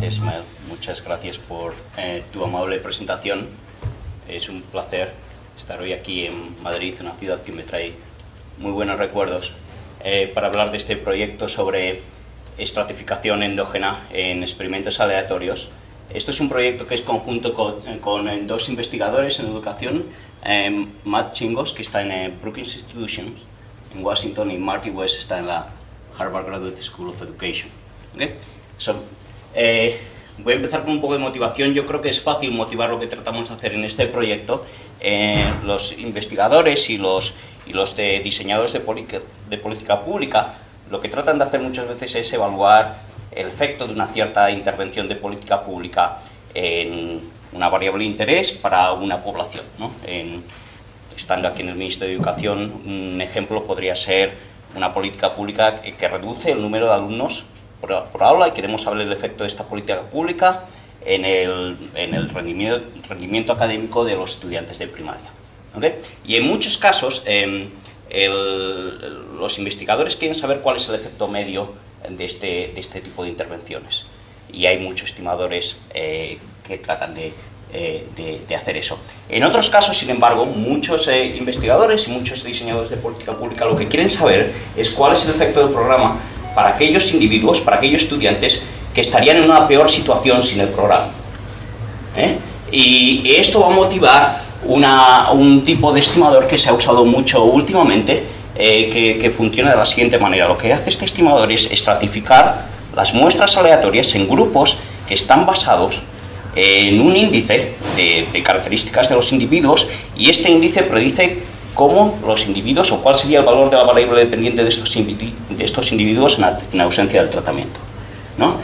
gracias, Ismael. Muchas gracias por tu amable presentación. Es un placer estar hoy aquí en Madrid, una ciudad que me trae muy buenos recuerdos, para hablar de este proyecto sobre estratificación endógena en experimentos aleatorios. Esto es un proyecto que es conjunto con dos investigadores en educación, Matt Chingos, que está en Brookings Institution en Washington, y Marty West está en la Harvard Graduate School of Education. ¿Okay? Voy a empezar con un poco de motivación. Yo creo que es fácil motivar lo que tratamos de hacer en este proyecto. Los investigadores y los diseñadores de política pública lo que tratan de hacer muchas veces es evaluar el efecto de una cierta intervención de política pública en una variable de interés para una población, ¿no? Estando aquí en el Ministerio de Educación, un ejemplo podría ser una política pública que reduce el número de alumnos por aula, y queremos saber el efecto de esta política pública en el rendimiento académico de los estudiantes de primaria. ¿Okay? Y en muchos casos los investigadores quieren saber cuál es el efecto medio de este tipo de intervenciones, y hay muchos estimadores que tratan de hacer eso. En otros casos, sin embargo, muchos investigadores y muchos diseñadores de política pública lo que quieren saber es cuál es el efecto del programa para aquellos individuos, para aquellos estudiantes que estarían en una peor situación sin el programa. Y esto va a motivar un tipo de estimador que se ha usado mucho últimamente, que funciona de la siguiente manera. Lo que hace este estimador es estratificar las muestras aleatorias en grupos que están basados en un índice de características de los individuos, y este índice predice cómo los individuos, o cuál sería el valor de la variable dependiente de estos individuos en ausencia del tratamiento, ¿no?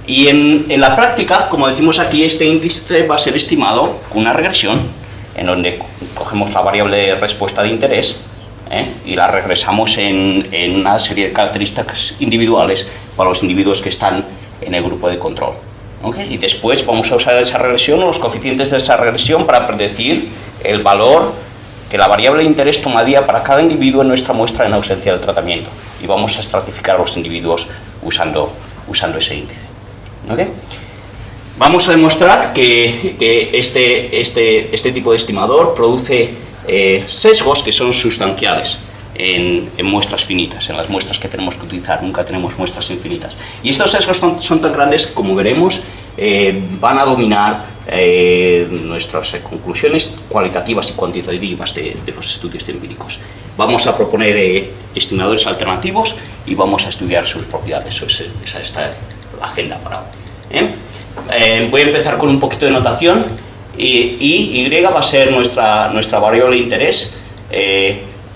Y en la práctica, como decimos aquí, este índice va a ser estimado con una regresión en donde cogemos la variable de respuesta de interés y la regresamos en una serie de características individuales para los individuos que están en el grupo de control. ¿Okay? Y después vamos a usar esa regresión o los coeficientes de esa regresión para predecir el valor que la variable de interés tomaría para cada individuo en nuestra muestra en ausencia del tratamiento, y vamos a estratificar a los individuos usando ese índice. ¿Okay? Vamos a demostrar que este tipo de estimador produce sesgos que son sustanciales en muestras finitas, en las muestras que tenemos que utilizar. Nunca tenemos muestras infinitas. Y estos sesgos son tan grandes, como veremos, van a dominar nuestras conclusiones cualitativas y cuantitativas de los estudios empíricos. Vamos a proponer estimadores alternativos y vamos a estudiar sus propiedades. Esa es la agenda para hoy. Voy a empezar con un poquito de notación. Y va a ser nuestra variable de interés.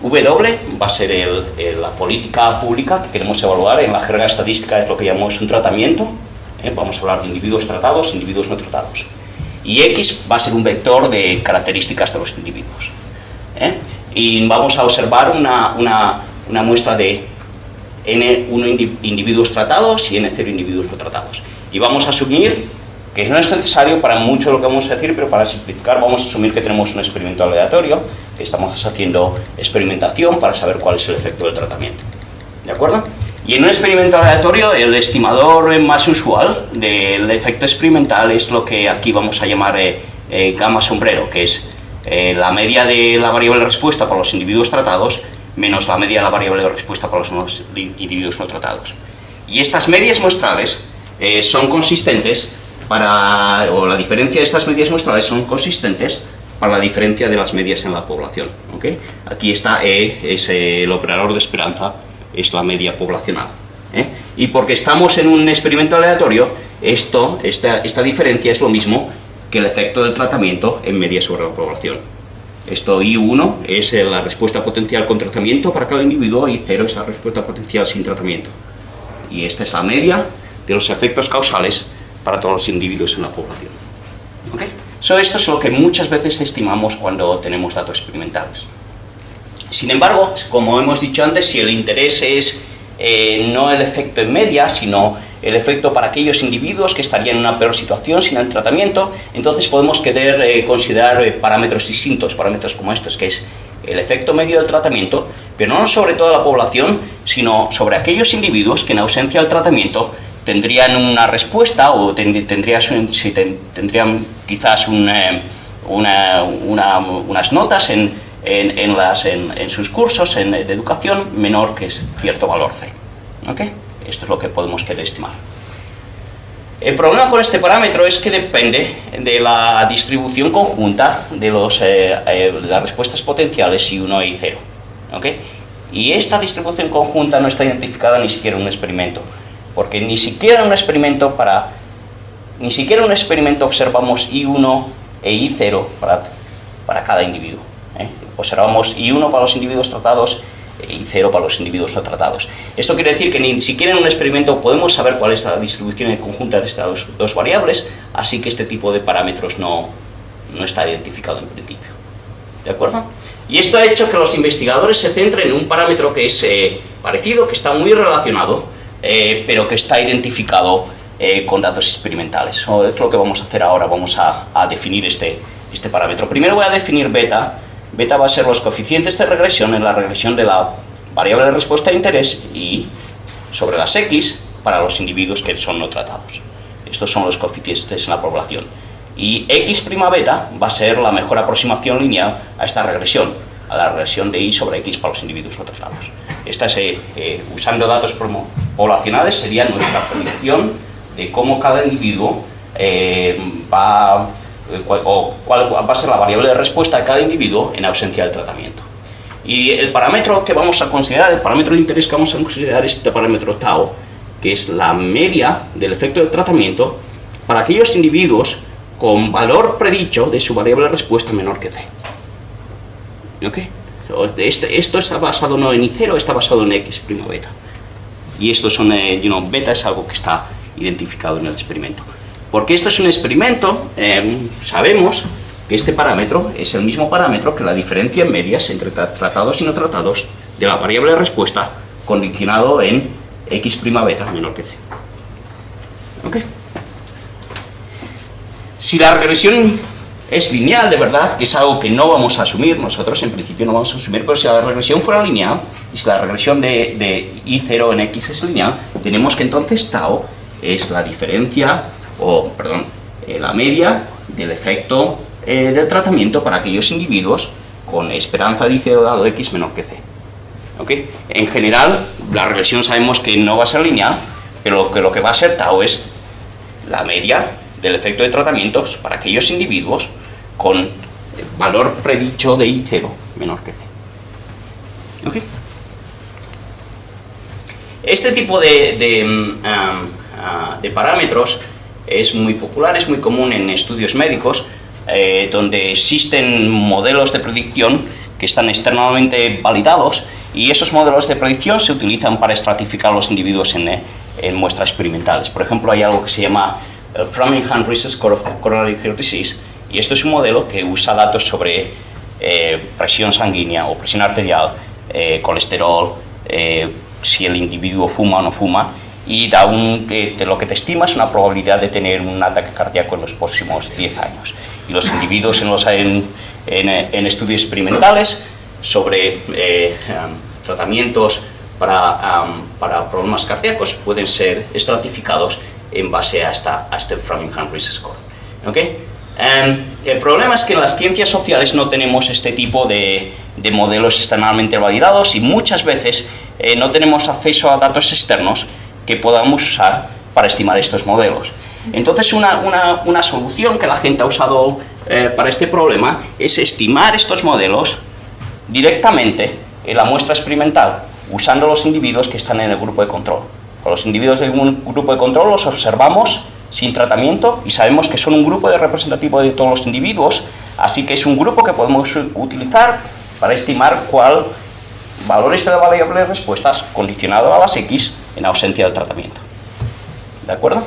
W va a ser la política pública que queremos evaluar. En la jerga estadística es lo que llamamos un tratamiento. Vamos a hablar de individuos tratados, individuos no tratados. Y X va a ser un vector de características de los individuos. Y vamos a observar una muestra de N1 individuos tratados y N0 individuos no tratados. Y vamos a asumir que no es necesario para mucho lo que vamos a decir, pero para simplificar vamos a asumir que tenemos un experimento aleatorio, que estamos haciendo experimentación para saber cuál es el efecto del tratamiento. ¿De acuerdo? Y en un experimento aleatorio, el estimador más usual del efecto experimental es lo que aquí vamos a llamar gamma sombrero, que es la media de la variable de respuesta para los individuos tratados menos la media de la variable de respuesta para los individuos no tratados. Y estas medias muestrales son consistentes o la diferencia de estas medias muestrales son consistentes para la diferencia de las medias en la población. ¿Okay? Aquí está es el operador de esperanza, es la media poblacional. Y porque estamos en un experimento aleatorio, esta diferencia es lo mismo que el efecto del tratamiento en media sobre la población. Esto I1 es la respuesta potencial con tratamiento para cada individuo, y 0 es la respuesta potencial sin tratamiento. Y esta es la media de los efectos causales para todos los individuos en la población. ¿Okay? Esto es lo que muchas veces estimamos cuando tenemos datos experimentales. Sin embargo, como hemos dicho antes, si el interés es no el efecto en media, sino el efecto para aquellos individuos que estarían en una peor situación sin el tratamiento, entonces podemos querer considerar parámetros distintos, parámetros como estos, que es el efecto medio del tratamiento, pero no sobre toda la población, sino sobre aquellos individuos que en ausencia del tratamiento tendrían una respuesta o tendrían quizás unas notas en sus cursos de educación menor que cierto valor C. ¿Okay? Esto es lo que podemos querer estimar. El problema con este parámetro es que depende de la distribución conjunta de las respuestas potenciales I1 y I0. ¿Okay? Y esta distribución conjunta no está identificada ni siquiera en un experimento, porque ni siquiera en un experimento observamos I1 e I0 para cada individuo. Observamos I1 para los individuos tratados y I0 para los individuos no tratados. Esto quiere decir que ni siquiera en un experimento podemos saber cuál es la distribución conjunta de estas dos variables, así que este tipo de parámetros no está identificado en principio. ¿De acuerdo? Y esto ha hecho que los investigadores se centren en un parámetro que es parecido, que está muy relacionado, pero que está identificado con datos experimentales. Es lo que vamos a hacer ahora. Vamos a definir este parámetro. Primero voy a definir beta. Beta va a ser los coeficientes de regresión en la regresión de la variable de respuesta de interés y sobre las X para los individuos que son no tratados. Estos son los coeficientes en la población. Y X' beta va a ser la mejor aproximación lineal a esta regresión, a la regresión de Y sobre X para los individuos no tratados. Esta es, usando datos poblacionales, sería nuestra predicción de cómo cada individuo cuál va a ser la variable de respuesta de cada individuo en ausencia del tratamiento. Y el parámetro que vamos a considerar, el parámetro de interés que vamos a considerar es este parámetro tau, que es la media del efecto del tratamiento para aquellos individuos con valor predicho de su variable de respuesta menor que C. ¿Okay? Esto está basado no en I0, está basado en X' beta. Y esto son, beta es algo que está identificado en el experimento. Porque esto es un experimento, sabemos que este parámetro es el mismo parámetro que la diferencia en medias entre tratados y no tratados de la variable de respuesta condicionado en X' beta menor que C. ¿Ok? Si la regresión es lineal, de verdad, que es algo que no vamos a asumir, nosotros en principio no vamos a asumir, pero si la regresión fuera lineal, y si la regresión de I0 en X es lineal, tenemos que entonces tau es la diferencia, la media del efecto del tratamiento para aquellos individuos con esperanza de I0 dado X menor que C. ¿Okay? En general, la regresión sabemos que no va a ser lineal, pero que lo que va a ser tau es la media del efecto de tratamientos para aquellos individuos con valor predicho de I0 menor que C. ¿Okay? Este tipo de parámetros es muy popular, es muy común en estudios médicos, donde existen modelos de predicción que están externamente validados, y esos modelos de predicción se utilizan para estratificar los individuos en muestras experimentales. Por ejemplo, hay algo que se llama el Framingham Risk Score of Coronary Heart Disease, y esto es un modelo que usa datos sobre presión sanguínea o presión arterial, colesterol, si el individuo fuma o no fuma, y da lo que te estima es una probabilidad de tener un ataque cardíaco en los próximos 10 años. Y los individuos en estudios experimentales sobre tratamientos para problemas cardíacos pueden ser estratificados en base a este Framingham Risk Score. ¿Okay? El problema es que en las ciencias sociales no tenemos este tipo de modelos externamente validados, y muchas veces no tenemos acceso a datos externos que podamos usar para estimar estos modelos. Entonces una solución que la gente ha usado para este problema es estimar estos modelos directamente en la muestra experimental, usando los individuos que están en el grupo de control. Con los individuos del grupo de control los observamos sin tratamiento y sabemos que son un grupo representativo de todos los individuos, así que es un grupo que podemos utilizar para estimar cuál valores de la variable de respuestas condicionado a las X en ausencia del tratamiento. ¿De acuerdo?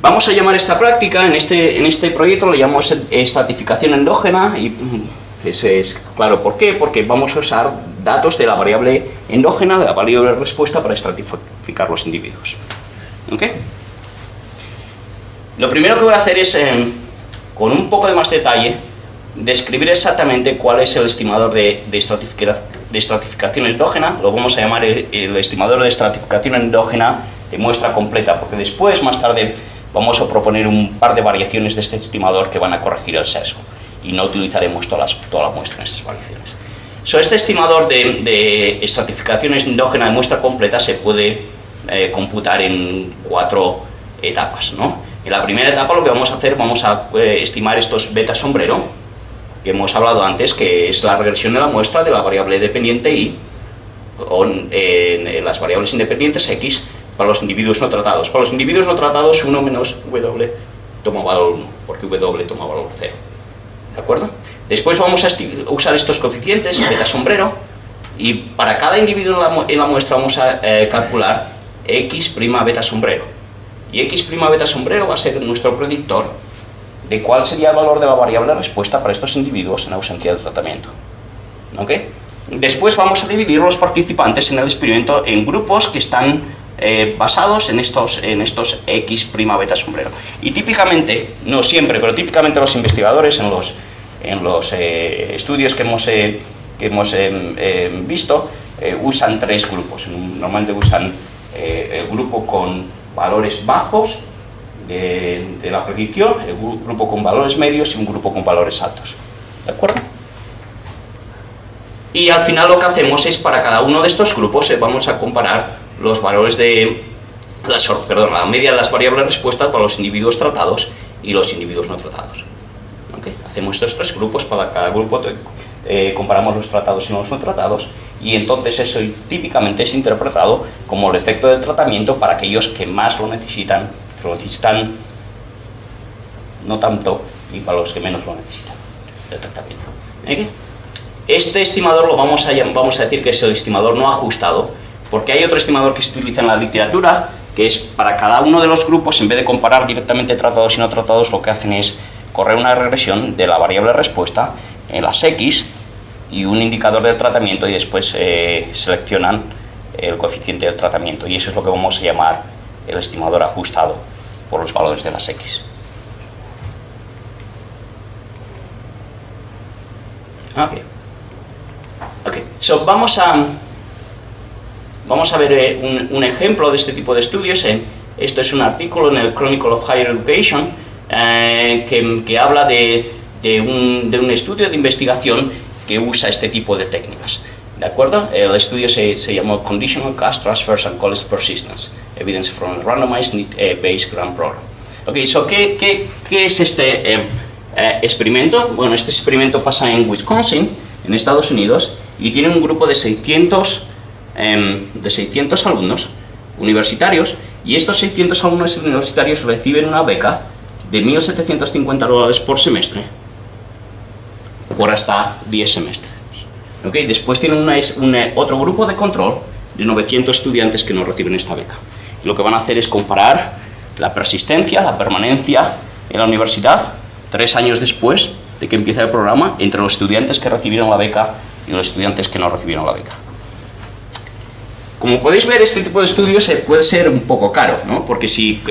Vamos a llamar esta práctica, en este proyecto le llamamos estratificación endógena, y eso es claro por qué, porque vamos a usar datos de la variable endógena, de la variable de respuesta, para estratificar los individuos. ¿Ok? Lo primero que voy a hacer es, con un poco de más detalle, describir exactamente cuál es el estimador de estratificación endógena. Lo vamos a llamar el estimador de estratificación endógena de muestra completa, porque después, más tarde, vamos a proponer un par de variaciones de este estimador que van a corregir el sesgo y no utilizaremos toda la muestra en estas variaciones. Este estimador de estratificaciones endógena de muestra completa se puede computar en 4 etapas, ¿no? En la primera etapa lo que vamos a hacer, vamos a estimar estos beta sombrero, que hemos hablado antes, que es la regresión de la muestra de la variable dependiente y en las variables independientes x para los individuos no tratados. Para los individuos no tratados, 1 menos w toma valor 1, porque w toma valor 0. ¿De acuerdo? Después vamos a usar estos coeficientes, beta sombrero, y para cada individuo en la muestra vamos a calcular x' beta sombrero. Y x' beta sombrero va a ser nuestro predictor de cuál sería el valor de la variable respuesta para estos individuos en ausencia de tratamiento. ¿Ok? Después vamos a dividir los participantes en el experimento en grupos que están basados en estos x' beta sombrero. Y típicamente, no siempre, pero típicamente los investigadores en los estudios que hemos visto usan 3 grupos. Normalmente usan el grupo con valores bajos de la predicción, el grupo con valores medios y un grupo con valores altos. ¿De acuerdo? Y al final lo que hacemos es, para cada uno de estos grupos vamos a comparar los valores la media de las variables respuestas para los individuos tratados y los individuos no tratados. ¿Okay? Hacemos estos 3 grupos, para cada grupo comparamos los tratados y los no tratados, y entonces eso típicamente es interpretado como el efecto del tratamiento para aquellos que más lo necesitan no tanto, y para los que menos lo necesitan del tratamiento. ¿Okay? Este estimador lo vamos a decir que es el estimador no ajustado, porque hay otro estimador que se utiliza en la literatura, que es para cada uno de los grupos, en vez de comparar directamente tratados y no tratados, lo que hacen es correr una regresión de la variable respuesta en las x y un indicador del tratamiento, y después seleccionan el coeficiente del tratamiento, y eso es lo que vamos a llamar el estimador ajustado por los valores de las x. So, vamos a ver un ejemplo de este tipo de estudios. Esto es un artículo en el Chronicle of Higher Education que habla de un estudio de investigación que usa este tipo de técnicas. ¿De acuerdo? El estudio se llamó Conditional Cache Transfers and College Persistence, Evidence from a Randomized Need-Based Grant Program. So, ¿qué es este experimento? Bueno, este experimento pasa en Wisconsin, en Estados Unidos, y tiene un grupo de 600 alumnos universitarios, y estos 600 alumnos universitarios reciben una beca de $1.750 por semestre por hasta 10 semestres. ¿Okay? Después tienen otro grupo de control de 900 estudiantes que no reciben esta beca. Y lo que van a hacer es comparar la persistencia, la permanencia en la universidad 3 años después de que empieza el programa, entre los estudiantes que recibieron la beca y los estudiantes que no recibieron la beca. Como podéis ver, este tipo de estudios puede ser un poco caro, ¿no? Porque si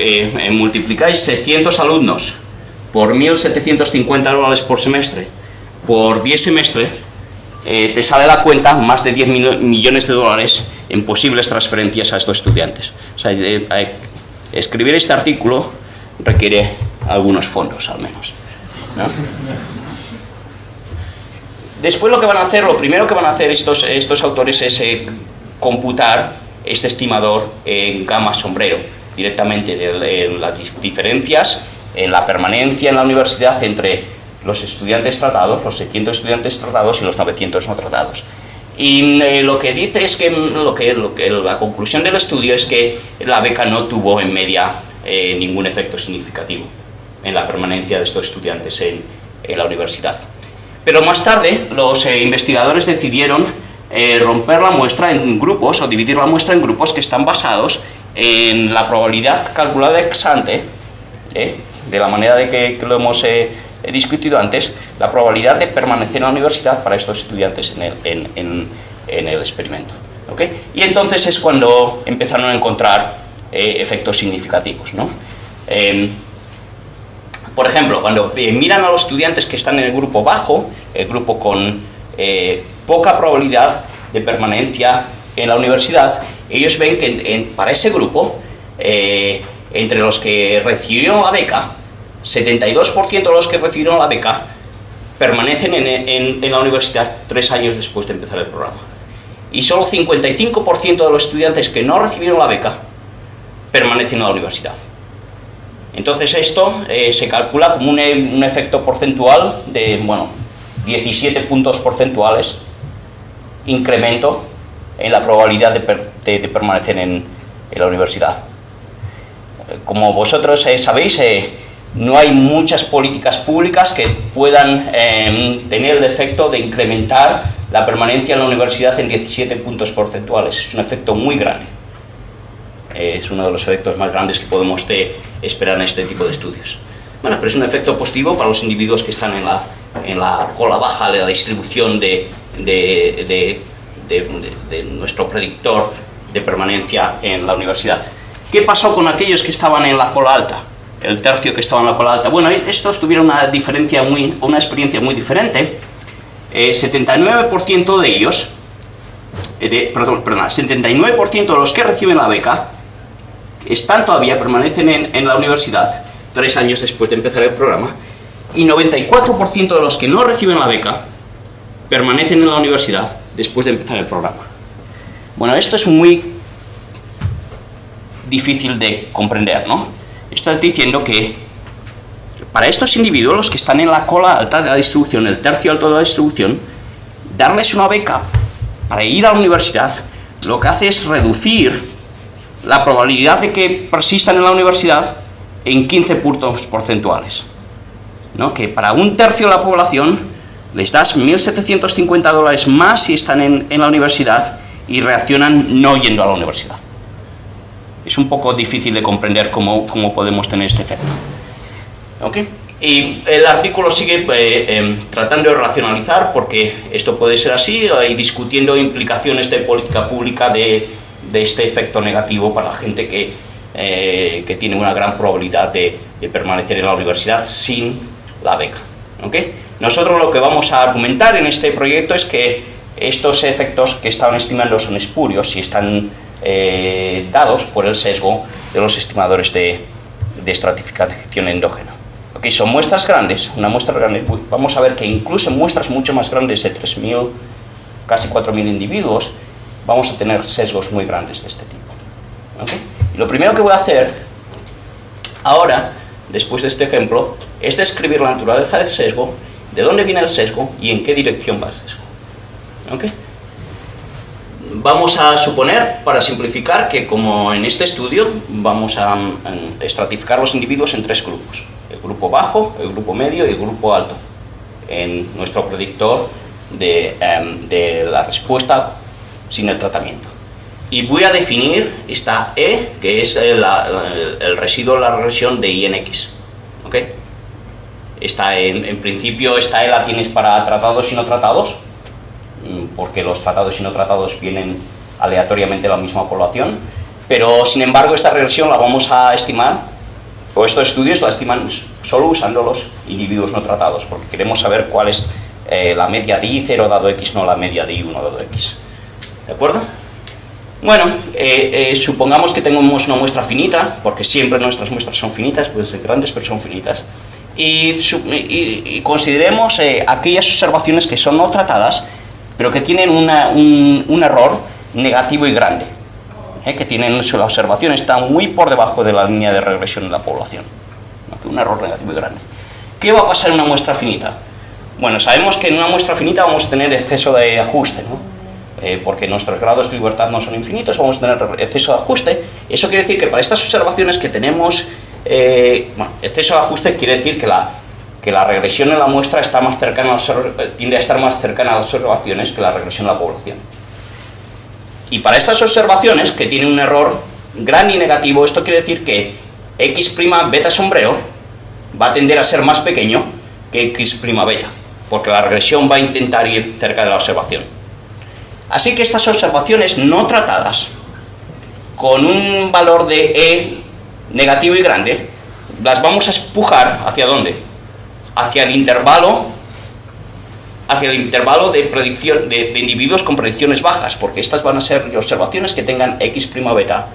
multiplicáis 600 alumnos por $1.750 por semestre por 10 semestres, te sale la cuenta más de 10 millones de dólares en posibles transferencias a estos estudiantes. O sea, escribir este artículo requiere algunos fondos, al menos, ¿no? Después lo primero que van a hacer estos autores es computar este estimador en gamma sombrero, directamente de las diferencias en la permanencia en la universidad entre los estudiantes tratados, los 600 estudiantes tratados y los 900 no tratados. Y lo que dice es que la conclusión del estudio es que la beca no tuvo en media ningún efecto significativo en la permanencia de estos estudiantes en la universidad. Pero más tarde los investigadores decidieron romper la muestra en grupos, o dividir la muestra en grupos que están basados en la probabilidad calculada ex ante, de la manera de que lo hemos discutido antes, la probabilidad de permanecer en la universidad para estos estudiantes en el experimento. ¿Okay? Y entonces es cuando empezaron a encontrar efectos significativos, ¿no? Por ejemplo, cuando miran a los estudiantes que están en el grupo bajo, el grupo con poca probabilidad de permanencia en la universidad, ellos ven que para ese grupo entre los que recibieron la beca, 72% de los que recibieron la beca permanecen en la universidad 3 años después de empezar el programa. Y solo 55% de los estudiantes que no recibieron la beca permanecen en la universidad. Entonces esto se calcula como un efecto porcentual de, 17 puntos porcentuales incremento en la probabilidad de permanecer en la universidad. Como vosotros sabéis, no hay muchas políticas públicas que puedan tener el efecto de incrementar la permanencia en la universidad en 17 puntos porcentuales. Es un efecto muy grande. Es uno de los efectos más grandes que podemos esperar en este tipo de estudios. Bueno, pero es un efecto positivo para los individuos que están en la cola baja de la distribución de nuestro predictor de permanencia en la universidad. ¿Qué pasó con aquellos que estaban en la cola alta? El tercio que estaba en la cola alta. Bueno, estos tuvieron una experiencia muy diferente. 79% de ellos, 79% de los que reciben la beca permanecen en la universidad 3 años después de empezar el programa, y 94% de los que no reciben la beca permanecen en la universidad después de empezar el programa. Bueno, esto es muy difícil de comprender, ¿no? Estás diciendo que para estos individuos, los que están en la cola alta de la distribución, el tercio alto de la distribución, darles una beca para ir a la universidad, lo que hace es reducir la probabilidad de que persistan en la universidad en 15 puntos porcentuales, ¿no? Que para un tercio de la población les das $1.750 más si están en la universidad y reaccionan no yendo a la universidad. Es un poco difícil de comprender cómo podemos tener este efecto. ¿Okay? Y el artículo sigue tratando de racionalizar porque esto puede ser así, y discutiendo implicaciones de política pública de este efecto negativo para la gente que tiene una gran probabilidad de permanecer en la universidad sin la beca. ¿Okay? Nosotros lo que vamos a argumentar en este proyecto es que estos efectos que estaban estimando son espurios y están dados por el sesgo de los estimadores de estratificación endógena. Okay, son muestras grandes, una muestra grande. Vamos a ver que incluso en muestras mucho más grandes de 3.000, casi 4.000 individuos, vamos a tener sesgos muy grandes de este tipo. Okay. Y lo primero que voy a hacer ahora, después de este ejemplo, es describir la naturaleza del sesgo, de dónde viene el sesgo y en qué dirección va el sesgo. Okay. Vamos a suponer, para simplificar, que como en este estudio vamos a estratificar los individuos en 3 grupos: el grupo bajo, el grupo medio y el grupo alto, en nuestro predictor de la respuesta sin el tratamiento. Y voy a definir esta E, que es el residuo de la regresión de INX. ¿Okay? En principio esta E la tienes para tratados y no tratados, porque los tratados y no tratados vienen aleatoriamente de la misma población, pero sin embargo esta regresión la vamos a estimar, o estos estudios la estiman solo usando los individuos no tratados, porque queremos saber cuál es la media de I0 dado X, no la media de I1 dado X. ¿De acuerdo? Bueno, supongamos que tenemos una muestra finita, porque siempre nuestras muestras son finitas, pueden ser grandes pero son finitas, y consideremos aquellas observaciones que son no tratadas, pero que tienen un error negativo y grande, que tienen su observación está muy por debajo de la línea de regresión en la población, ¿no? Un error negativo y grande. ¿Qué va a pasar en una muestra finita? Bueno, sabemos que en una muestra finita vamos a tener exceso de ajuste, ¿no? Porque nuestros grados de libertad no son infinitos, vamos a tener exceso de ajuste. Eso quiere decir que para estas observaciones que tenemos, exceso de ajuste quiere decir que la regresión en la muestra está más cercana tiende a estar más cercana a las observaciones que la regresión en la población. Y para estas observaciones, que tienen un error grande y negativo, esto quiere decir que X' beta sombrero va a tender a ser más pequeño que X' beta, porque la regresión va a intentar ir cerca de la observación. Así que estas observaciones no tratadas, con un valor de E negativo y grande, las vamos a empujar ¿hacia dónde? Hacia el intervalo de predicción de individuos con predicciones bajas, porque estas van a ser observaciones que tengan X' beta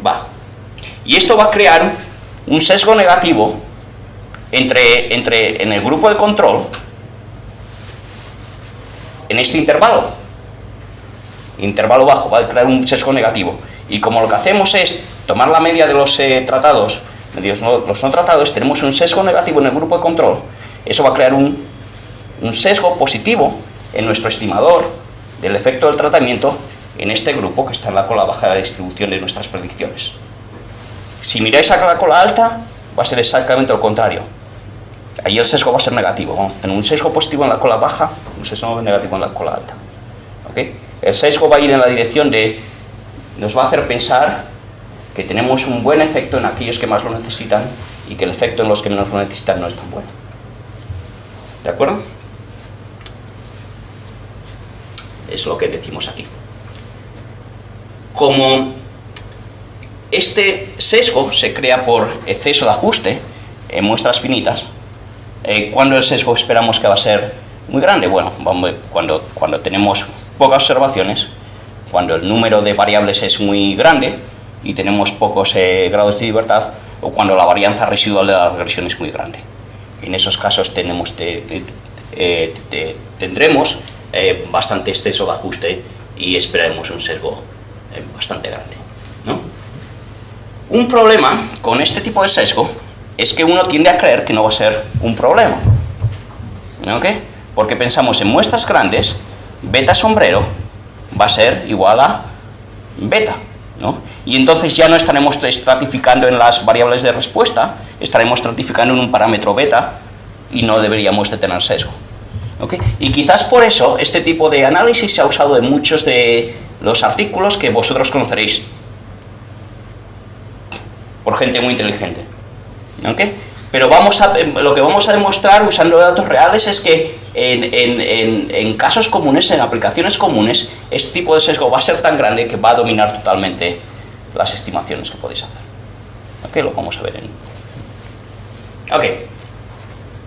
bajo. Y esto va a crear un sesgo negativo en el grupo de control en este intervalo bajo, va a crear un sesgo negativo. Y como lo que hacemos es tomar la media de los tratados, los no tratados, tenemos un sesgo negativo en el grupo de control, eso va a crear un sesgo positivo en nuestro estimador del efecto del tratamiento en este grupo que está en la cola baja de la distribución de nuestras predicciones. Si miráis a la cola alta, va a ser exactamente lo contrario. Ahí el sesgo va a ser negativo. Vamos a tener un sesgo positivo en la cola baja, un sesgo negativo en la cola alta. ¿Okay? El sesgo va a ir en la dirección de, nos va a hacer pensar que tenemos un buen efecto en aquellos que más lo necesitan y que el efecto en los que menos lo necesitan no es tan bueno. ¿De acuerdo? Es lo que decimos aquí. Como este sesgo se crea por exceso de ajuste en muestras finitas, ¿cuándo el sesgo esperamos que va a ser muy grande? Bueno, cuando tenemos pocas observaciones, cuando el número de variables es muy grande y tenemos pocos grados de libertad, o cuando la varianza residual de la regresión es muy grande. En esos casos tendremos bastante exceso de ajuste y esperaremos un sesgo bastante grande, ¿no? Un problema con este tipo de sesgo es que uno tiende a creer que no va a ser un problema, ¿ok? Porque pensamos en muestras grandes, beta sombrero va a ser igual a beta, ¿no? Y entonces ya no estaremos estratificando en las variables de respuesta, estaremos estratificando en un parámetro beta y no deberíamos de tener sesgo, ¿ok? Y quizás por eso este tipo de análisis se ha usado en muchos de los artículos que vosotros conoceréis por gente muy inteligente, ¿ok? Pero lo que vamos a demostrar usando datos reales es que en casos comunes, en aplicaciones comunes, este tipo de sesgo va a ser tan grande que va a dominar totalmente las estimaciones que podéis hacer. ¿Ok? Lo vamos a ver Ok.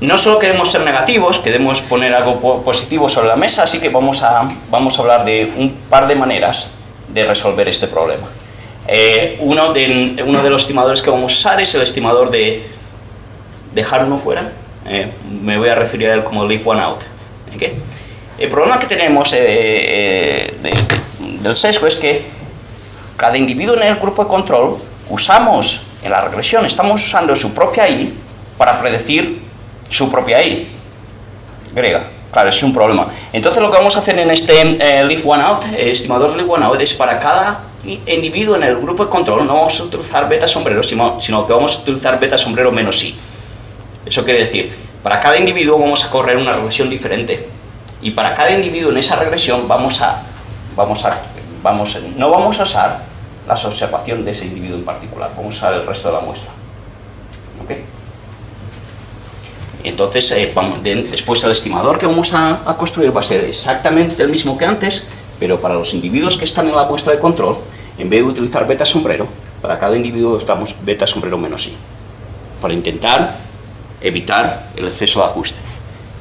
No solo queremos ser negativos, queremos poner algo positivo sobre la mesa, así que vamos a hablar de un par de maneras de resolver este problema. Uno de los estimadores que vamos a usar es el estimador de dejar uno fuera. Me voy a referir a él como leave one out. ¿Okay? El problema que tenemos del sesgo es que cada individuo en el grupo de control usamos en la regresión, estamos usando su propia I para predecir su propia I griega. Claro, es un problema. Entonces lo que vamos a hacer en este leave one out, el estimador de leave one out, es para cada individuo en el grupo de control no vamos a utilizar beta sombrero, sino que vamos a utilizar beta sombrero menos I. Eso quiere decir, para cada individuo vamos a correr una regresión diferente. Y para cada individuo en esa regresión no vamos a usar las observaciones de ese individuo en particular, vamos a usar el resto de la muestra. ¿Ok? Entonces, después el estimador que vamos a construir va a ser exactamente el mismo que antes, pero para los individuos que están en la muestra de control, en vez de utilizar beta sombrero, para cada individuo estamos beta sombrero menos I, para intentar evitar el exceso de ajuste,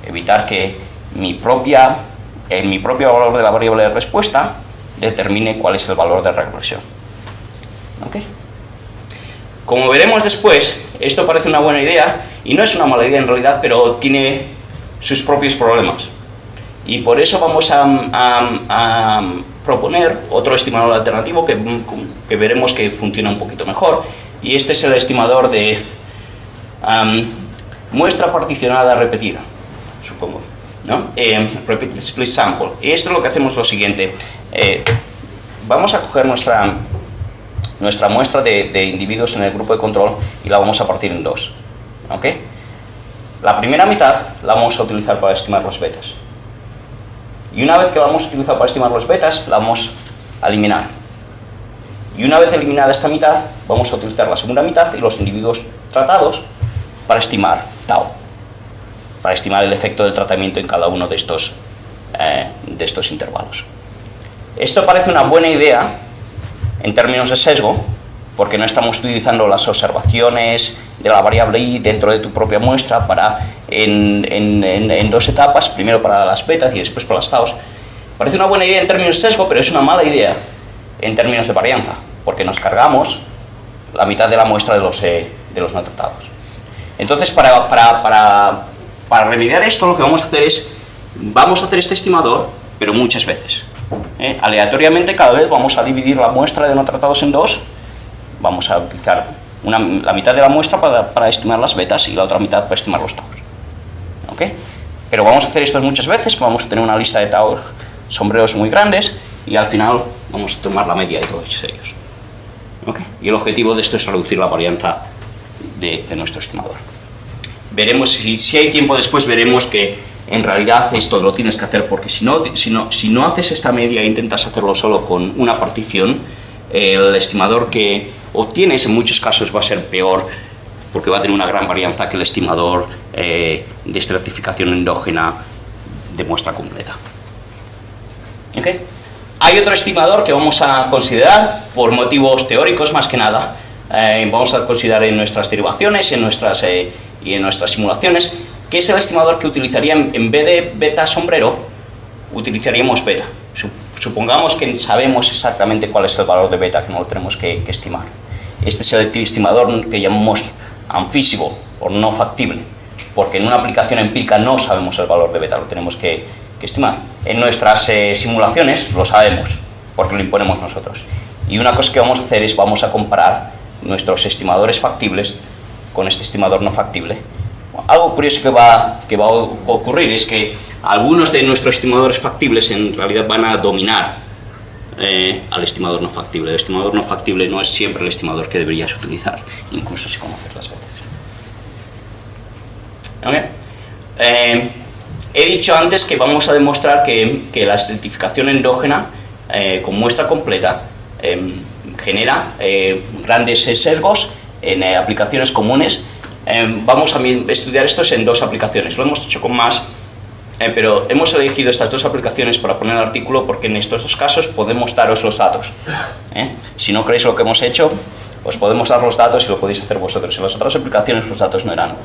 evitar que en mi propio valor de la variable de respuesta determine cuál es el valor de regresión. ¿Ok? Como veremos después, esto parece una buena idea y no es una mala idea en realidad, pero tiene sus propios problemas. Y por eso vamos a proponer otro estimador alternativo que veremos que funciona un poquito mejor. Y este es el estimador de muestra particionada repetida, supongo, ¿no? Repeated split sample. Y esto es lo que hacemos lo siguiente. Vamos a coger nuestra muestra de individuos en el grupo de control y la vamos a partir en dos. ¿Ok? La primera mitad la vamos a utilizar para estimar los betas. Y una vez que la vamos a utilizar para estimar los betas, la vamos a eliminar. Y una vez eliminada esta mitad, vamos a utilizar la segunda mitad y los individuos tratados para estimar tau, para estimar el efecto del tratamiento en cada uno de estos intervalos. Esto parece una buena idea en términos de sesgo, porque no estamos utilizando las observaciones de la variable I dentro de tu propia muestra en dos etapas, primero para las betas y después para las taus. Parece una buena idea en términos de sesgo, pero es una mala idea en términos de varianza, porque nos cargamos la mitad de la muestra de los no tratados. Entonces, para remediar esto, lo que vamos a hacer es, vamos a hacer este estimador, pero muchas veces. Aleatoriamente, cada vez vamos a dividir la muestra de no tratados en dos. Vamos a utilizar la mitad de la muestra para estimar las betas y la otra mitad para estimar los taus. ¿Okay? Pero vamos a hacer esto muchas veces, vamos a tener una lista de taus sombreros muy grandes y al final vamos a tomar la media de todos ellos. ¿Okay? Y el objetivo de esto es reducir la varianza de nuestro estimador. Veremos, si hay tiempo después, veremos que en realidad esto lo tienes que hacer porque si no haces esta media e intentas hacerlo solo con una partición, el estimador que obtienes en muchos casos va a ser peor porque va a tener una gran varianza que el estimador de estratificación endógena de muestra completa. ¿Okay? Hay otro estimador que vamos a considerar por motivos teóricos más que nada. Vamos a considerar en nuestras derivaciones y en nuestras simulaciones, que es el estimador que utilizaría en vez de beta sombrero, utilizaríamos beta. Supongamos que sabemos exactamente cuál es el valor de beta, que no lo tenemos que estimar. Este es el estimador que llamamos unfeasible o no factible, porque en una aplicación empírica no sabemos el valor de beta, lo tenemos que estimar. En nuestras simulaciones lo sabemos, porque lo imponemos nosotros. Y una cosa que vamos a hacer es vamos a comparar nuestros estimadores factibles con este estimador no factible. Algo curioso que va a ocurrir es que algunos de nuestros estimadores factibles en realidad van a dominar al estimador no factible. El estimador no factible no es siempre el estimador que deberías utilizar, incluso si conoces las betas. ¿Okay? He dicho antes que vamos a demostrar que la estratificación endógena con muestra completa genera grandes sesgos en aplicaciones comunes. Vamos a estudiar esto en dos aplicaciones. Lo hemos hecho con más, pero hemos elegido estas dos aplicaciones para poner el artículo porque en estos dos casos podemos daros los datos. Si no creéis lo que hemos hecho, os podemos dar los datos y lo podéis hacer vosotros. En las otras aplicaciones los datos no eran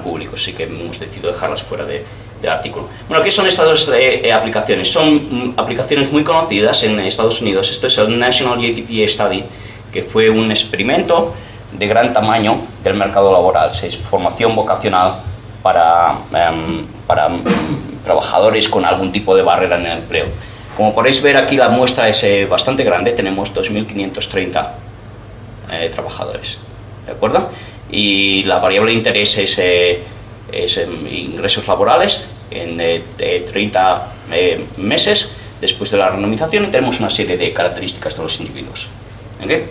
públicos, así que hemos decidido dejarlas fuera del artículo. Bueno, ¿qué son estas dos aplicaciones? Son aplicaciones muy conocidas en Estados Unidos. Esto es el National JTPA Study, que fue un experimento de gran tamaño del mercado laboral. Es formación vocacional para trabajadores con algún tipo de barrera en el empleo. Como podéis ver aquí, la muestra es bastante grande, tenemos 2.530 trabajadores, ¿de acuerdo? Y la variable de interés es ingresos laborales en 30 meses después de la randomización, y tenemos una serie de características de los individuos. ¿Okay?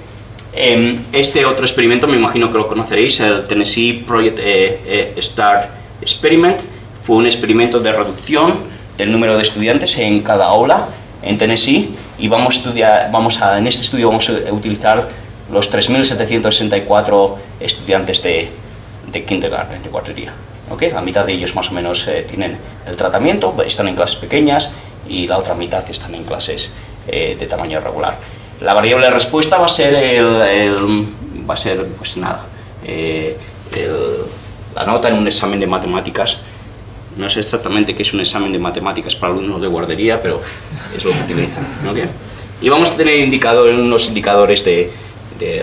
Este otro experimento me imagino que lo conoceréis, el Tennessee Project START Experiment. Fue un experimento de reducción del número de estudiantes en cada aula en Tennessee, y en este estudio vamos a utilizar los 3.764 estudiantes de kindergarten, de guardería. ¿Okay? La mitad de ellos más o menos tienen el tratamiento, están en clases pequeñas, y la otra mitad están en clases de tamaño regular. La variable de respuesta va a ser pues nada, la nota en un examen de matemáticas. No sé exactamente qué es un examen de matemáticas para alumnos de guardería, pero es lo que utilizan, ¿no? Bien. Y vamos a tener unos indicadores de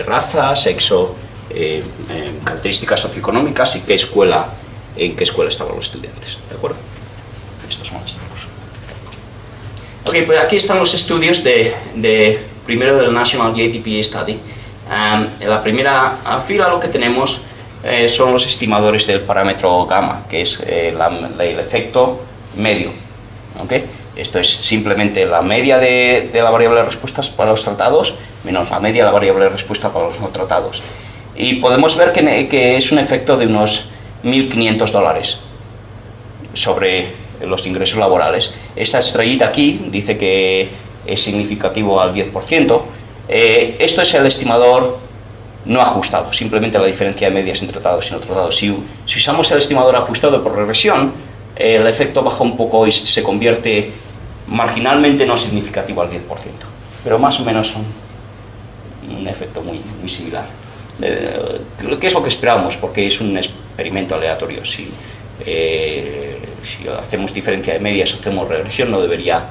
raza, sexo, características socioeconómicas y en qué escuela estaban los estudiantes, ¿de acuerdo? Estos son los datos. Ok, pues aquí están los estudios primero del National JTPA Study. En la primera fila lo que tenemos son los estimadores del parámetro gamma, que es el efecto medio. ¿Okay? Esto es simplemente la media de la variable de respuestas para los tratados menos la media de la variable de respuesta para los no tratados. Y podemos ver que es un efecto de unos $1.500 sobre los ingresos laborales. Esta estrellita aquí dice que es significativo al 10%. Esto es el estimador no ajustado, simplemente la diferencia de medias entre tratados y no tratados. Si usamos el estimador ajustado por regresión, el efecto baja un poco y se convierte marginalmente no significativo al 10%, pero más o menos un efecto muy similar. ¿Qué es lo que esperamos? Porque es un experimento aleatorio. Si hacemos diferencia de medias o hacemos regresión, no debería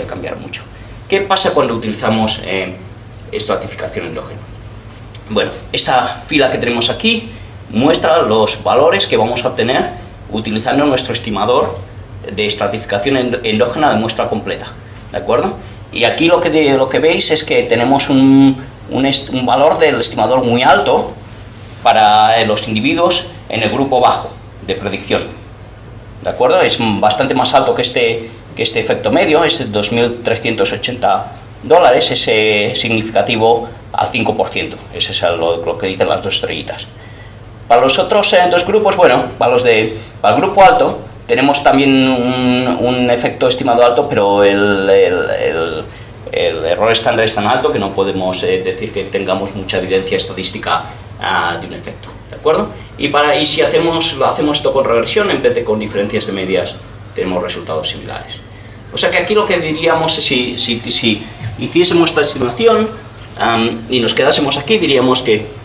cambiar mucho. ¿Qué pasa cuando utilizamos estratificación endógena? Bueno, esta fila que tenemos aquí muestra los valores que vamos a obtener utilizando nuestro estimador de estratificación endógena de muestra completa, ¿de acuerdo? Y aquí lo que veis es que tenemos un valor del estimador muy alto para los individuos en el grupo bajo de predicción, ¿de acuerdo? Es bastante más alto que este efecto medio, es de $2.380, es significativo al 5%, ese es lo que dicen las dos estrellitas. Para los otros dos grupos, bueno, para el grupo alto tenemos también un efecto estimado alto, pero el error estándar es tan alto que no podemos decir que tengamos mucha evidencia estadística de un efecto, ¿de acuerdo? Y si hacemos esto con regresión en vez de con diferencias de medias, tenemos resultados similares. O sea que aquí lo que diríamos, si hiciésemos esta estimación y nos quedásemos aquí, diríamos que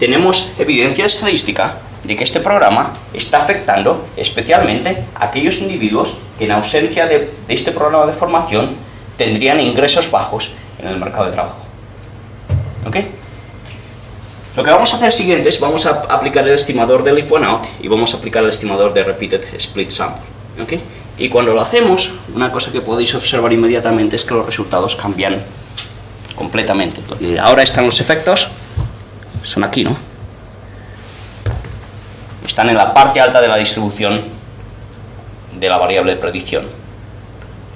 tenemos evidencia estadística de que este programa está afectando especialmente a aquellos individuos que en ausencia de este programa de formación tendrían ingresos bajos en el mercado de trabajo. ¿Ok? Lo que vamos a hacer siguiente es vamos a aplicar el estimador de If One Out y vamos a aplicar el estimador de Repeated Split Sample. ¿Ok? Y cuando lo hacemos, una cosa que podéis observar inmediatamente es que los resultados cambian completamente. Ahora están los efectos, son aquí, ¿no? Están en la parte alta de la distribución de la variable de predicción,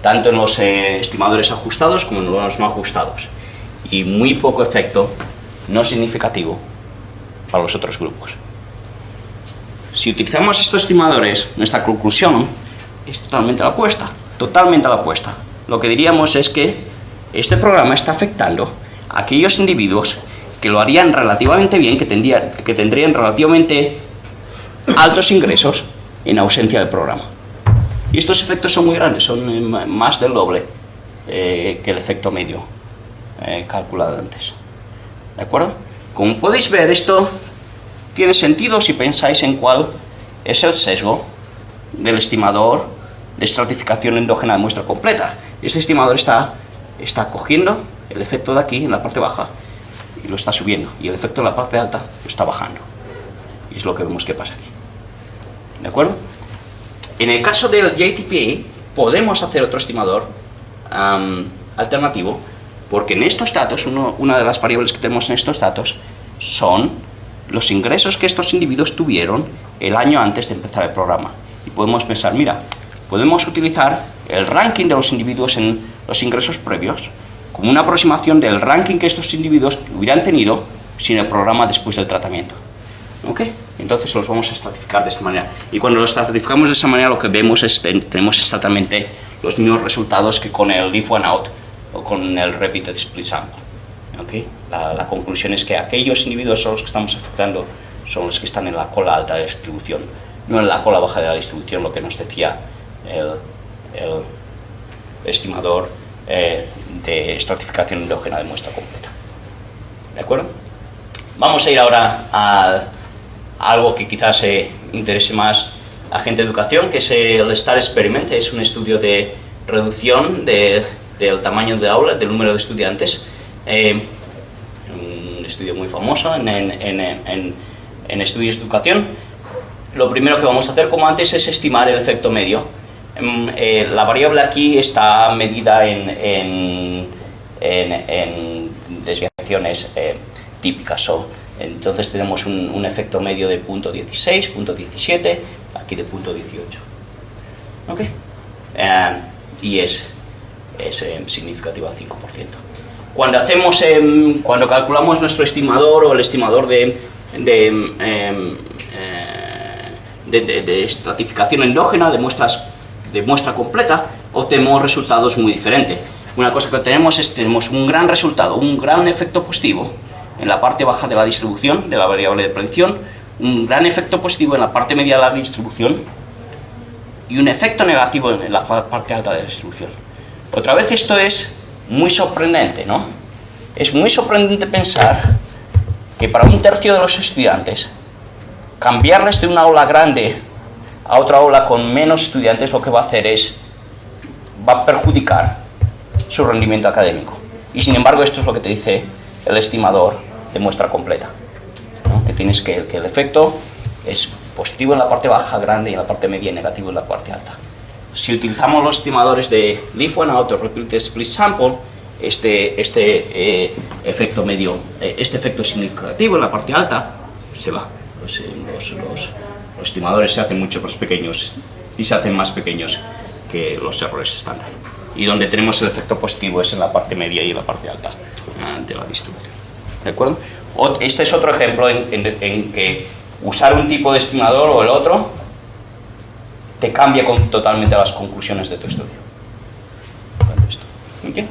tanto en los estimadores ajustados como en los no ajustados, y muy poco efecto no significativo para los otros grupos. Si utilizamos estos estimadores, nuestra conclusión es totalmente la opuesta. Lo que diríamos es que este programa está afectando a aquellos individuos que lo harían relativamente bien, que tendrían relativamente altos ingresos en ausencia del programa. Y estos efectos son muy grandes, son más del doble que el efecto medio calculado antes. ¿De acuerdo? Como podéis ver, esto tiene sentido si pensáis en cuál es el sesgo del estimador de estratificación endógena de muestra completa. Este estimador está cogiendo el efecto de aquí en la parte baja y lo está subiendo, y el efecto en la parte alta lo está bajando, y es lo que vemos que pasa aquí. ¿De acuerdo? En el caso del JTPA podemos hacer otro estimador alternativo, porque en estos datos, una de las variables que tenemos en estos datos son los ingresos que estos individuos tuvieron el año antes de empezar el programa. Y podemos pensar, mira, podemos utilizar el ranking de los individuos en los ingresos previos como una aproximación del ranking que estos individuos hubieran tenido sin el programa después del tratamiento. ¿Ok? Entonces los vamos a estratificar de esta manera. Y cuando los estratificamos de esta manera, lo que vemos es que tenemos exactamente los mismos resultados que con el If One Out o con el Repeated Split Sample. ¿Ok? La conclusión es que aquellos individuos son los que estamos afectando, son los que están en la cola alta de la distribución, no en la cola baja de la distribución, lo que nos decía el estimador de estratificación endógena de muestra completa. ¿De acuerdo? Vamos a ir ahora a algo que quizás interese más a gente de educación, que es el STAR Experiment. Es un estudio de reducción del tamaño de aula, del número de estudiantes, un estudio muy famoso en estudios de educación. Lo primero que vamos a hacer, como antes, es estimar el efecto medio. La variable aquí está medida en desviaciones típicas. Entonces tenemos un efecto medio de 0.16, 0.17, aquí de 0.18. ¿Ok? Y es significativo al 5%. Cuando calculamos nuestro estimador o el estimador de estratificación endógena de muestra completa, obtenemos resultados muy diferentes. Una cosa que tenemos un gran resultado, un gran efecto positivo en la parte baja de la distribución de la variable de predicción, un gran efecto positivo en la parte media de la distribución y un efecto negativo en la parte alta de la distribución. Otra vez esto es muy sorprendente, ¿no? Es muy sorprendente pensar que para un tercio de los estudiantes, cambiarles de una aula grande a otra aula con menos estudiantes, lo que va a hacer va a perjudicar su rendimiento académico. Y sin embargo, esto es lo que te dice el estimador de muestra completa, ¿no? Que tienes que el efecto es positivo en la parte baja, grande, y en la parte media y negativo en la parte alta. Si utilizamos los estimadores de Leaf One Out o Repeated Split Sample, este efecto medio, este efecto significativo en la parte alta se va. Los estimadores se hacen mucho más pequeños y se hacen más pequeños que los errores estándar. Y donde tenemos el efecto positivo es en la parte media y en la parte alta de la distribución. ¿De acuerdo? Este es otro ejemplo en que usar un tipo de estimador o el otro te cambia totalmente las conclusiones de tu estudio. ¿Okay?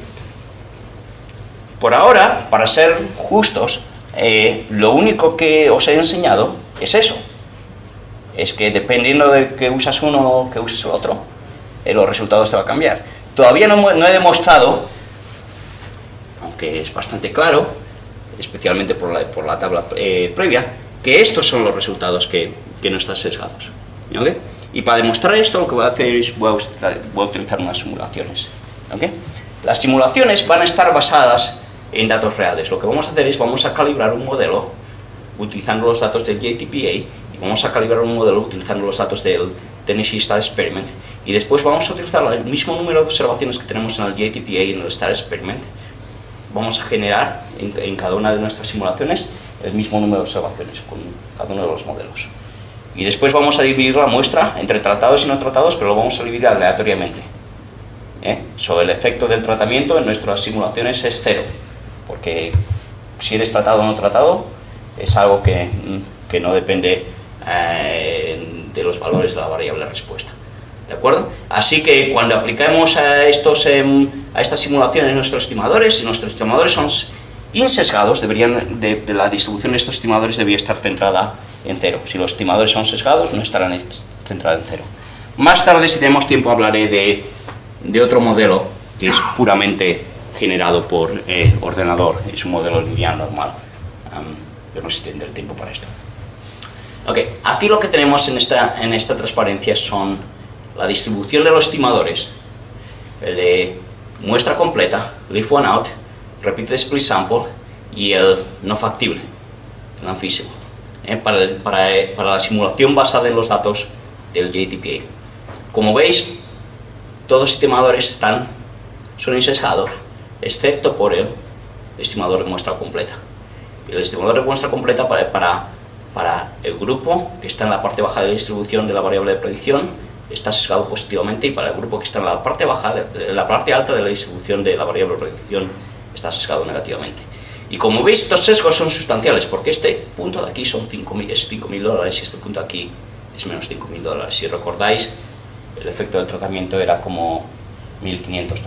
Por ahora, para ser justos, lo único que os he enseñado es eso. Es que dependiendo de que usas uno o que uses el otro, los resultados te van a cambiar. Todavía no he demostrado, aunque es bastante claro, especialmente por la tabla previa, que estos son los resultados que no están sesgados. ¿Okay? Y para demostrar esto, lo que voy a hacer es voy a utilizar unas simulaciones. ¿Okay? Las simulaciones van a estar basadas en datos reales. Lo que vamos a hacer es vamos a calibrar un modelo utilizando los datos del JTPA, y vamos a calibrar un modelo utilizando los datos del Tennessee Star Experiment, y después vamos a utilizar el mismo número de observaciones que tenemos en el JTPA y en el Star Experiment. Vamos a generar en cada una de nuestras simulaciones el mismo número de observaciones con cada uno de los modelos. Y después vamos a dividir la muestra entre tratados y no tratados, pero lo vamos a dividir aleatoriamente. Sobre el efecto del tratamiento en nuestras simulaciones es 0, porque si eres tratado o no tratado es algo que no depende de los valores de la variable respuesta. ¿De acuerdo? Así que cuando aplicamos a estas simulaciones nuestros estimadores, si nuestros estimadores son insesgados, de la distribución de estos estimadores debería estar centrada en 0. Si los estimadores son sesgados, no estarán centrados en 0. Más tarde, si tenemos tiempo, hablaré de otro modelo que es puramente generado por ordenador. Es un modelo lineal normal. Pero no sé si tendré tiempo para esto. Okay. Aquí lo que tenemos en esta transparencia son la distribución de los estimadores de muestra completa, Leaf One Out, Repeated Split Sample y el no factible, el unfeasible, para la simulación basada en los datos del JTPA. Como veis, todos los estimadores son insesgados, excepto por el estimador de muestra completa. El estimador de muestra completa para el grupo que está en la parte baja de la distribución de la variable de predicción está sesgado positivamente, y para el grupo que está en la parte alta de la distribución de la variable de predicción está sesgado negativamente. Y como veis, estos sesgos son sustanciales, porque este punto de aquí son $5.000 y este punto de aquí es menos $5.000. Si recordáis, el efecto del tratamiento era como $1.500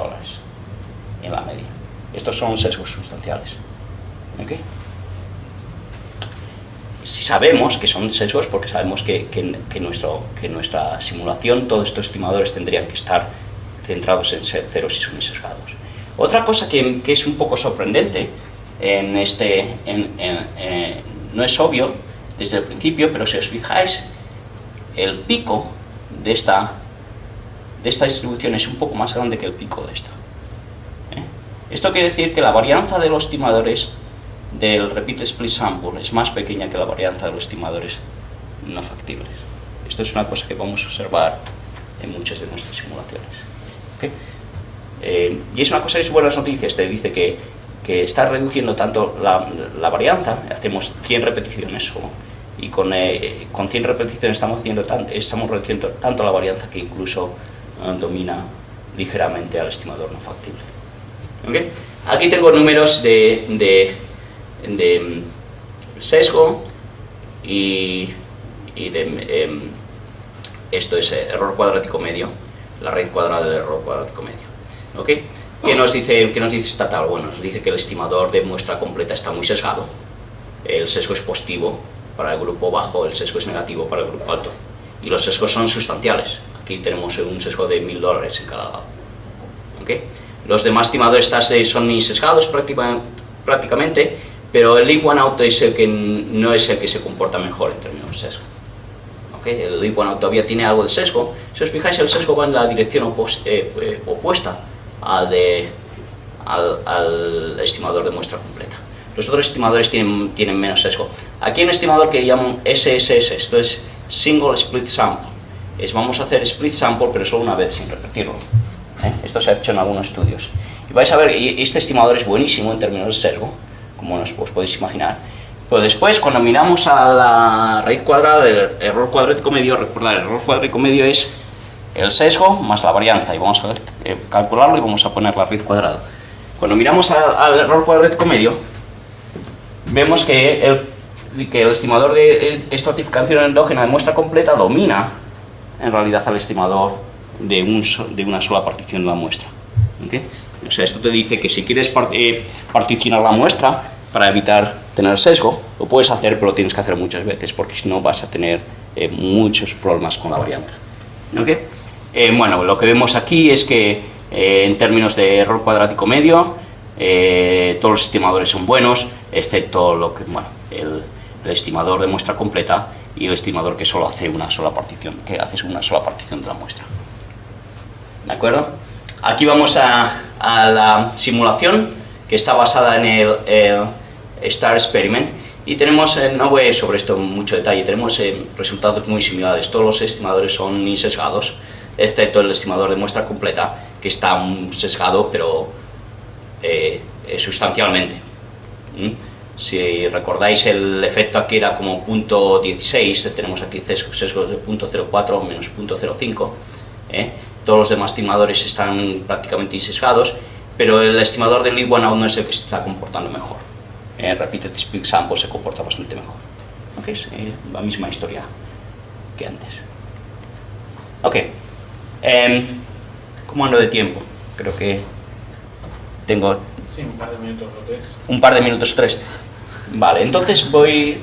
en la media. Estos son sesgos sustanciales. ¿Okay? Si sabemos que son sesgos, porque sabemos que nuestra simulación, todos estos estimadores tendrían que estar centrados en ser 0 si son sesgados. Otra cosa que es un poco sorprendente no es obvio desde el principio, pero si os fijáis, el pico de esta distribución es un poco más grande que el pico de esta. Esto quiere decir que la varianza de los estimadores del Repeated Split Sample es más pequeña que la varianza de los estimadores no factibles. Esto es una cosa que vamos a observar en muchas de nuestras simulaciones. ¿Okay? Y es una cosa que es buenas noticias. Te dice que está reduciendo tanto la varianza. Hacemos 100 repeticiones y con 100 repeticiones estamos reduciendo tanto la varianza que incluso domina ligeramente al estimador no factible. ¿Okay? Aquí tengo números de sesgo y esto es error cuadrático medio, la raíz cuadrada del error cuadrático medio. ¿Okay? ¿Qué nos dice esta tabla? Bueno, nos dice que el estimador de muestra completa está muy sesgado. El sesgo es positivo para el grupo bajo, el sesgo es negativo para el grupo alto, y los sesgos son sustanciales. Aquí tenemos un sesgo de $1.000 en cada lado. ¿Okay? Los demás estimadores son insesgados prácticamente, pero el Leaf One Out no es el que se comporta mejor en términos de sesgo. ¿Okay? El Leaf One Out todavía tiene algo de sesgo. Si os fijáis, el sesgo va en la dirección opuesta al estimador de muestra completa. los otros estimadores tienen menos sesgo. Aquí hay un estimador que llamo SSS, esto es Single Split Sample. Vamos a hacer split sample, pero solo una vez, sin repetirlo. Esto se ha hecho en algunos estudios. Y vais a ver, este estimador es buenísimo en términos de sesgo, como os podéis imaginar. Pero después, cuando miramos a la raíz cuadrada del error cuadrático medio, recordad, el error cuadrático medio es el sesgo más la varianza. Y vamos a calcularlo y vamos a poner la raíz cuadrada. Cuando miramos al error cuadrático medio, vemos que el estimador de estratificación endógena de muestra completa domina en realidad al estimador de una sola partición de la muestra. ¿Okay? O sea, esto te dice que si quieres particionar la muestra para evitar tener sesgo, lo puedes hacer, pero lo tienes que hacer muchas veces, porque si no vas a tener muchos problemas con la variante. ¿Okay? Bueno, lo que vemos aquí es que en términos de error cuadrático medio, todos los estimadores son buenos, excepto el estimador de muestra completa y el estimador que solo hace una sola partición, de la muestra. ¿De acuerdo? Aquí vamos a la simulación que está basada en el STAR Experiment y tenemos, no voy sobre esto en mucho detalle, tenemos resultados muy similares. Todos los estimadores son insesgados, excepto el estimador de muestra completa, que está sesgado, pero sustancialmente. Si recordáis, el efecto aquí era como punto 16, tenemos aquí sesgos de punto 0,4 menos punto 0,5. Todos los demás estimadores están prácticamente insesgados, pero el estimador del lead one out no es el que se está comportando mejor. Repeated split sample se comporta bastante mejor. ¿Okay? Es la misma historia que antes. Ok. ¿Cómo ando de tiempo? Creo que tengo... Sí, un par de minutos o tres. Un par de minutos o tres. Vale, entonces no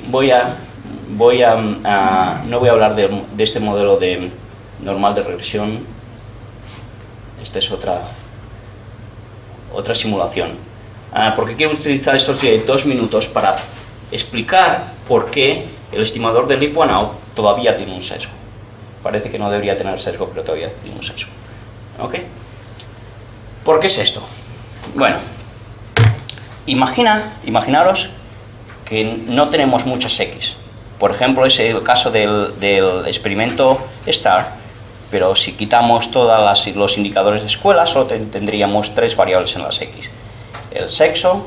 voy a hablar de este modelo de normal de regresión. Esta es otra simulación. Porque quiero utilizar estos 2 minutos para explicar por qué el estimador de leave one out todavía tiene un sesgo. Parece que no debería tener sesgo, pero todavía tiene un sesgo. ¿Ok? ¿Por qué es esto? Bueno, imaginaros que no tenemos muchas X. Por ejemplo, es el caso del experimento STAR, pero si quitamos todos los indicadores de escuela, solo tendríamos 3 variables en las X: el sexo,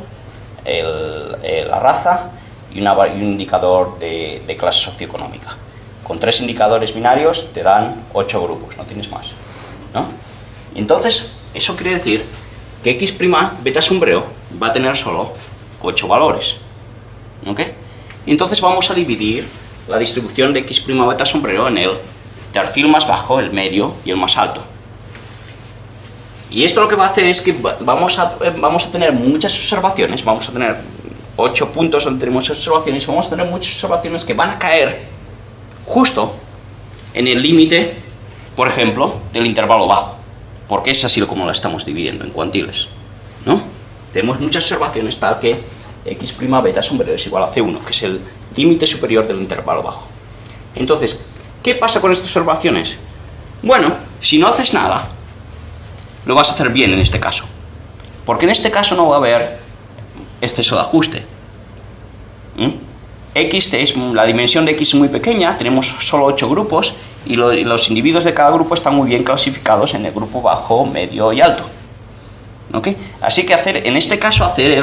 la raza y un indicador de clase socioeconómica. Con 3 indicadores binarios te dan 8 grupos, no tienes más, ¿no? Entonces, eso quiere decir que X' beta sombrero va a tener solo 8 valores. ¿Ok? Y entonces vamos a dividir la distribución de X' beta sombrero en el tercio más bajo, el medio y el más alto. Y esto lo que va a hacer es que vamos a tener muchas observaciones, vamos a tener 8 puntos donde tenemos observaciones, y vamos a tener muchas observaciones que van a caer justo en el límite, por ejemplo, del intervalo bajo, porque es así como la estamos dividiendo en cuantiles, ¿no? Tenemos muchas observaciones tal que X' beta sombrero es igual a C1, que es el límite superior del intervalo bajo. Entonces, ¿qué pasa con estas observaciones? Bueno, si no haces nada, lo vas a hacer bien en este caso, porque en este caso no va a haber exceso de ajuste. La dimensión de X es muy pequeña, tenemos solo 8 grupos y los individuos de cada grupo están muy bien clasificados en el grupo bajo, medio y alto. ¿Okay? Así que en este caso hacer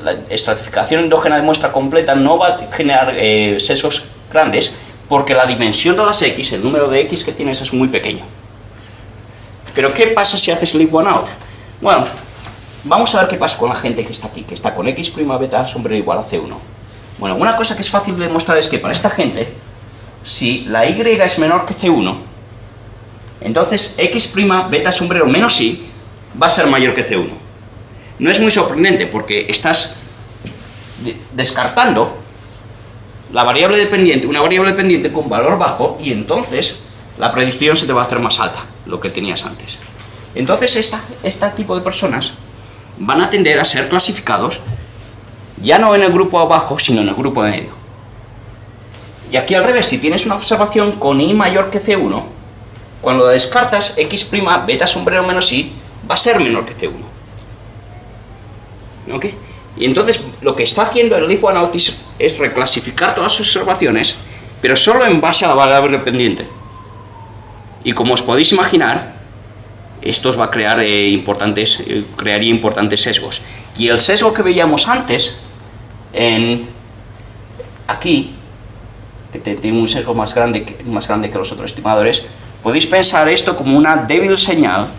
la estratificación endógena de muestra completa no va a generar sesgos grandes, porque la dimensión de las X, el número de X que tienes, es muy pequeño. Pero ¿qué pasa si haces leave one out? Bueno, vamos a ver qué pasa con la gente que está aquí, que está con X' beta sombrero igual a C1. Bueno, una cosa que es fácil de demostrar es que para esta gente, si la Y es menor que C1, entonces X' beta sombrero menos Y va a ser mayor que C1. No es muy sorprendente, porque estás descartando una variable dependiente con valor bajo, y entonces la predicción se te va a hacer más alta, lo que tenías antes. Entonces este tipo de personas van a tender a ser clasificados ya no en el grupo abajo, sino en el grupo medio. Y aquí al revés, si tienes una observación con Y mayor que C1, cuando la descartas, X' beta sombrero menos Y va a ser menor que C1. ¿Ok? Y entonces lo que está haciendo el Leaf Analytics es reclasificar todas sus observaciones, pero solo en base a la variable dependiente. Y como os podéis imaginar, esto va a crear crearía importantes sesgos. Y el sesgo que veíamos antes, aquí, que tiene un sesgo más grande que los otros estimadores, podéis pensar esto como una débil señal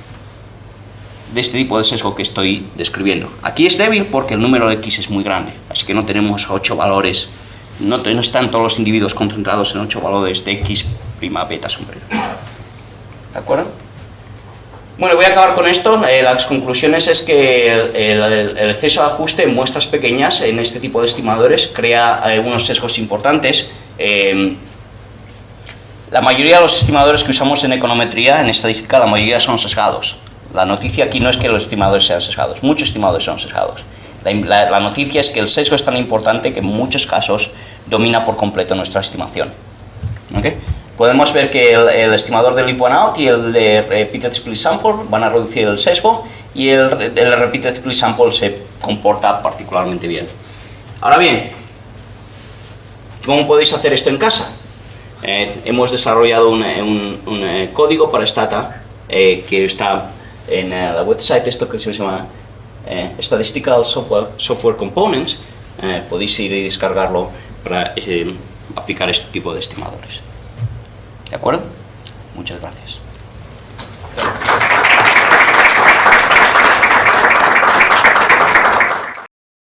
de este tipo de sesgo que estoy describiendo. Aquí es débil porque el número de X es muy grande, así que no tenemos 8 valores, no están todos los individuos concentrados en 8 valores de X prima beta superior. ¿De acuerdo? Bueno, voy a acabar con esto. Las conclusiones es que el exceso de ajuste en muestras pequeñas en este tipo de estimadores crea unos sesgos importantes. La mayoría de los estimadores que usamos en econometría, en estadística, la mayoría son sesgados. La noticia aquí no es que los estimadores sean sesgados, muchos estimadores son sesgados. La noticia es que el sesgo es tan importante que en muchos casos domina por completo nuestra estimación. ¿Okay? Podemos ver que el estimador del Leap One Out y el de Repeated Split Sample van a reducir el sesgo, y el Repeated Split Sample se comporta particularmente bien. Ahora bien, ¿cómo podéis hacer esto en casa? Hemos desarrollado un código para Stata que está en la website, esto que se llama Statistical Software Components. Podéis ir y descargarlo para aplicar este tipo de estimadores. ¿De acuerdo? Muchas gracias.